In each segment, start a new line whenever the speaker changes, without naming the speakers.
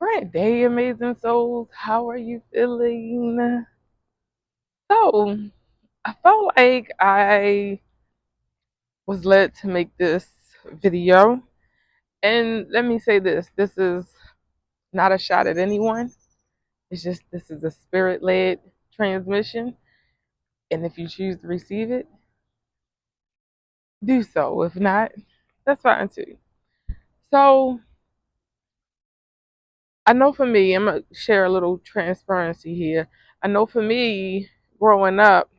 Great day, amazing souls. How are you feeling? So, I felt like I was led to make this video. And let me say this is not a shot at anyone. It's just this is a spirit led transmission. And if you choose to receive it, do so. If not, that's fine too. So, I know for me, I'm going to share a little transparency here. I know for me, growing up,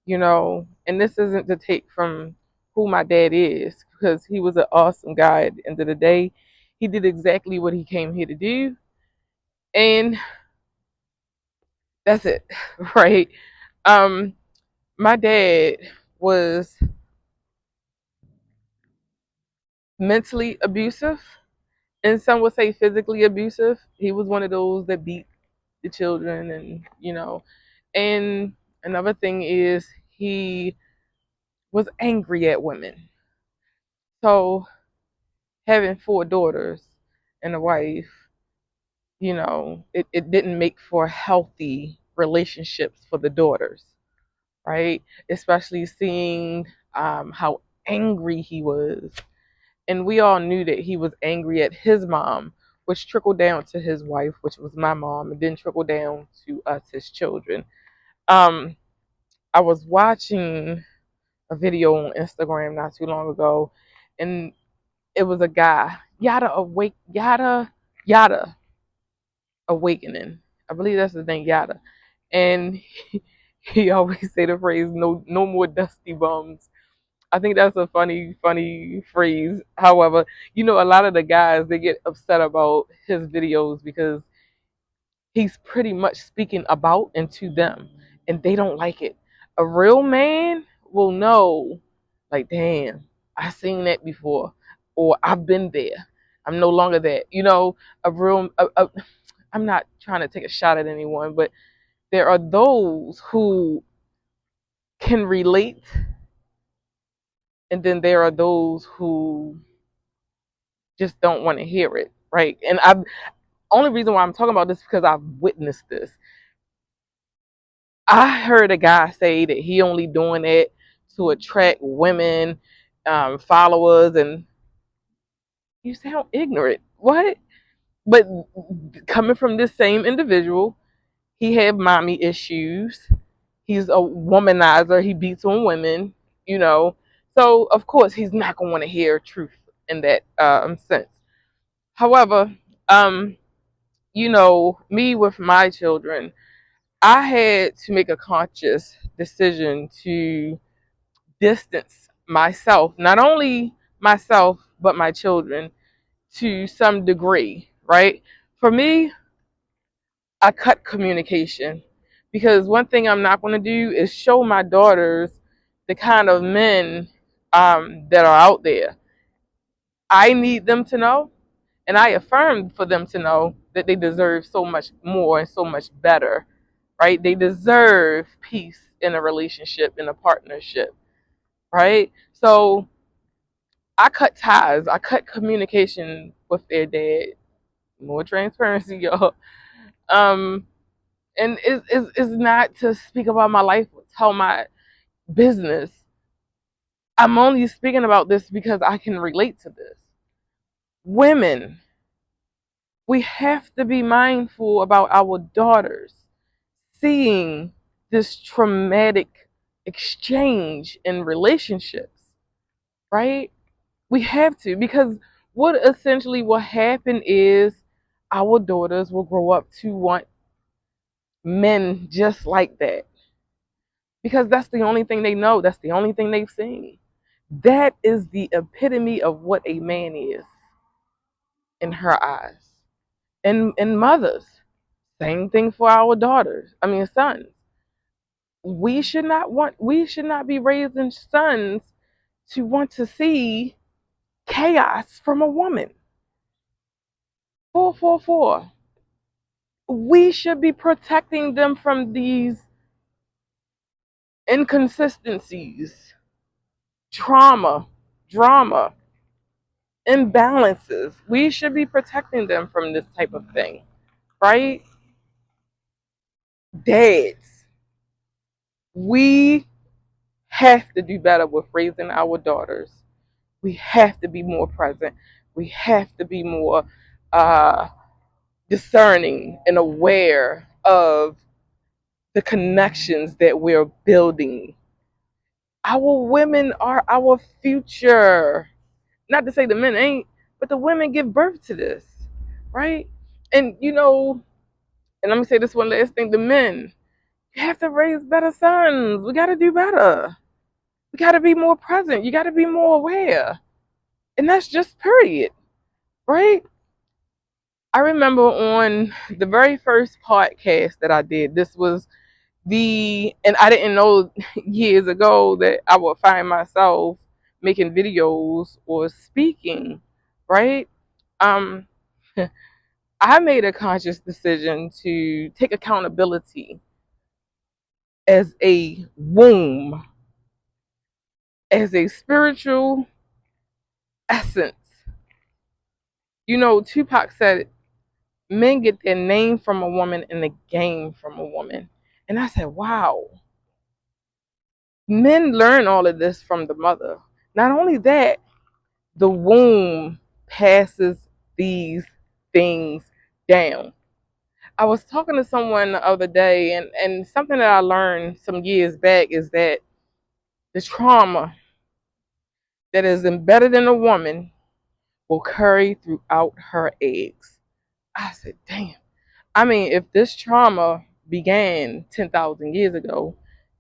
and this isn't to take from who my dad is, because he was an awesome guy at the end of the day. He did exactly what he came here to do, and that's it, right? Um, my dad was mentally abusive, and some would say physically abusive. He was one of those that beat the children, and another thing is he was angry at women. So having four daughters and a wife, it didn't make for healthy relationships for the daughters, right? Especially seeing how angry he was. And we all knew that he was angry at his mom, which trickled down to his wife, which was my mom, and then trickled down to us, his children. Um, I was watching a video on Instagram not too long ago, and it was a guy, Yada Awakening. I believe that's his name, Yada. And he always say the phrase, no more dusty bums. I think that's a funny phrase. However, a lot of the guys, they get upset about his videos because he's pretty much speaking about and to them, and they don't like it. A real man will know, like, damn, I seen that before, or I've been there. I'm no longer that. A real, I'm not trying to take a shot at anyone, but there are those who can relate, and then there are those who just don't want to hear it, right? And I've only reason why I'm talking about this is because I've witnessed this. I heard a guy say that he only doing it to attract women, followers, and you sound ignorant. What? But coming from this same individual, he had mommy issues. He's a womanizer. He beats on women, you know. So of course he's not gonna want to hear truth in that sense. However, um, me with my children, I had to make a conscious decision to distance myself, not only myself, but my children to some degree, right? For me, I cut communication because one thing I'm not going to do is show my daughters the kind of men that are out there. I need them to know, and I affirm for them to know that they deserve so much more and so much better, right? They deserve peace in a relationship, in a partnership, right? So I cut ties, I cut communication with their dad. More transparency, y'all. Um, and it's not to speak about my life, tell my business. I'm only speaking about this because I can relate to this. Women, we have to be mindful about our daughters seeing this traumatic exchange in relationships, right? We have to, because what essentially will happen is our daughters will grow up to want men just like that, because that's the only thing they know, that's the only thing they've seen. That is the epitome of what a man is in her eyes. And mothers, same thing for our daughters, I mean sons. We should not be raising sons to want to see chaos from a woman. 444. We should be protecting them from these inconsistencies, trauma, drama. imbalances. We should be protecting them from this type of thing, right? Dads, we have to do better with raising our daughters. We have to be more present. We have to be more uh, discerning and aware of the connections that we're building. Our women are our future. Not to say the men ain't, but the women give birth to this, right? And and let me say this one last thing: the men, you have to raise better sons. We got to do better. We got to be more present. You got to be more aware, and that's just period, right? I remember on the very first podcast that I did, this was and I didn't know years ago that I would find myself making videos or speaking, right? Um, I made a conscious decision to take accountability as a womb, as a spiritual essence. Tupac said, men get their name from a woman and the game from a woman. And I said, wow, men learn all of this from the mother. Not only that, the womb passes these things down. I was talking to someone the other day, and something that I learned some years back is that the trauma that is embedded in a woman will carry throughout her eggs. I said, damn. I mean, if this trauma began 10,000 years ago,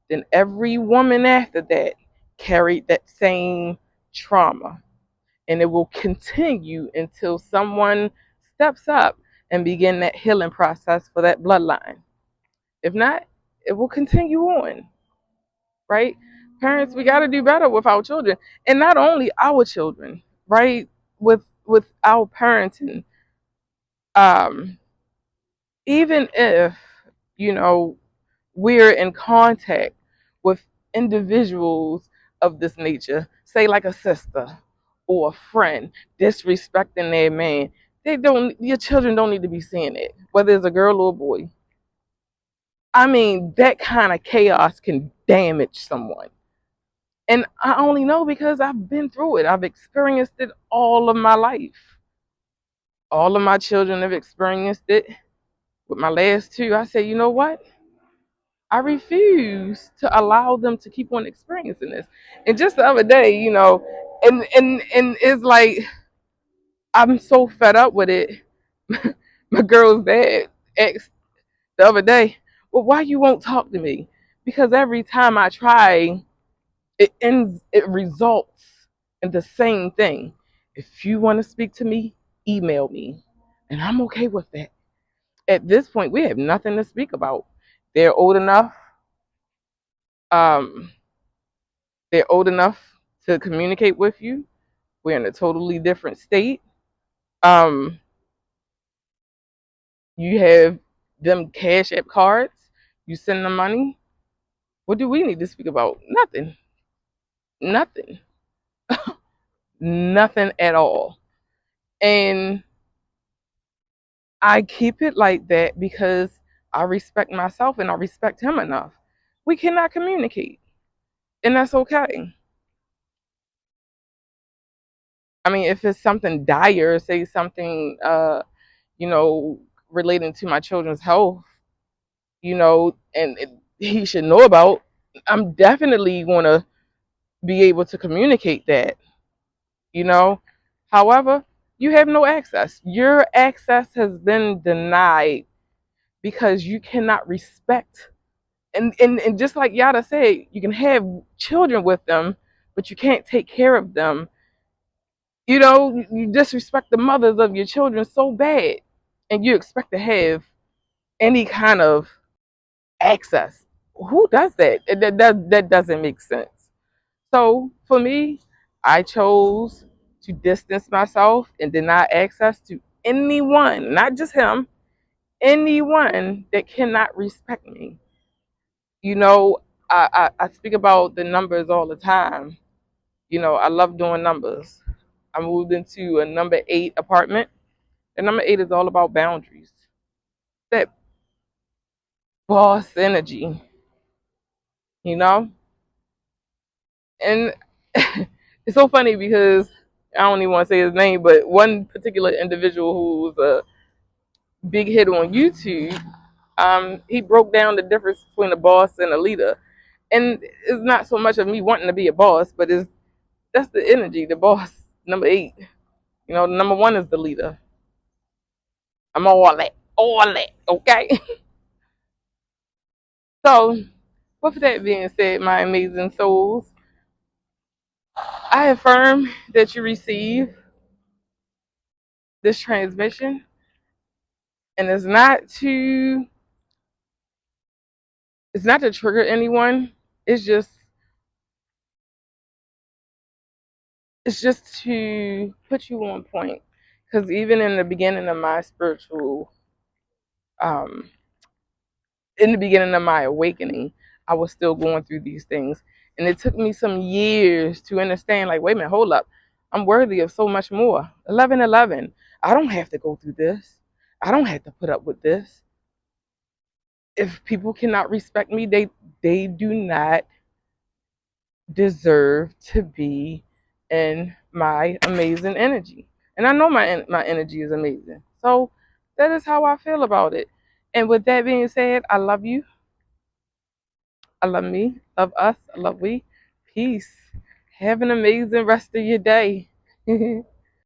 then every woman after that carried that same trauma. And it will continue until someone steps up and begin that healing process for that bloodline. If not, it will continue on, right? Parents, we got to do better with our children, and not only our children, right? With our parenting, um, even if you know we're in contact with individuals of this nature, say like a sister or a friend disrespecting their man, your children don't need to be seeing it, whether it's a girl or a boy. I mean, that kind of chaos can damage someone. And I only know because I've been through it. I've experienced it all of my life. All of my children have experienced it. With my last two, I said, you know what? I refuse to allow them to keep on experiencing this. And just the other day, and it's like I'm so fed up with it. My girl's dad asked the other day, well, why you won't talk to me? Because every time I try, it results in the same thing. If you want to speak to me, email me. And I'm okay with that. At this point, we have nothing to speak about. They're old enough. Um, they're old enough to communicate with you. We're in a totally different state. Um, you have them cash app cards. You send them money. What do we need to speak about? Nothing. Nothing. Nothing at all. And I keep it like that because I respect myself and I respect him enough. We cannot communicate, and that's okay. I mean, if it's something dire, say something, you know, relating to my children's health, and he should know about, I'm definitely going to be able to communicate that, you know. However, you have no access. Your access has been denied because you cannot respect. And just like Yada said, you can have children with them, but you can't take care of them. You disrespect the mothers of your children so bad, and you expect to have any kind of access. Who does that? That doesn't make sense. So for me, I chose to distance myself and deny access to anyone, not just him, anyone that cannot respect me. You know, I speak about the numbers all the time. I love doing numbers. I moved into a number 8 apartment. And number 8 is all about boundaries. That boss energy, you know? And it's so funny because I don't even want to say his name, but one particular individual who's a big hit on YouTube, he broke down the difference between a boss and a leader. And it's not so much of me wanting to be a boss, but it's that's the energy, the boss, number 8. Number 1 is the leader. I'm all that, okay? So, with that being said, my amazing souls, I affirm that you receive this transmission, and it's not to trigger anyone. It's just it's just to put you on point. Because even in the beginning of my um, in the beginning of my awakening, I was still going through these things. And it took me some years to understand, like, wait a minute, hold up. I'm worthy of so much more. 1111. I don't have to go through this. I don't have to put up with this. If people cannot respect me, they do not deserve to be in my amazing energy. And I know my energy is amazing. So that is how I feel about it. And with that being said, I love you. I love me, love us, I love we. Peace. Have an amazing rest of your day.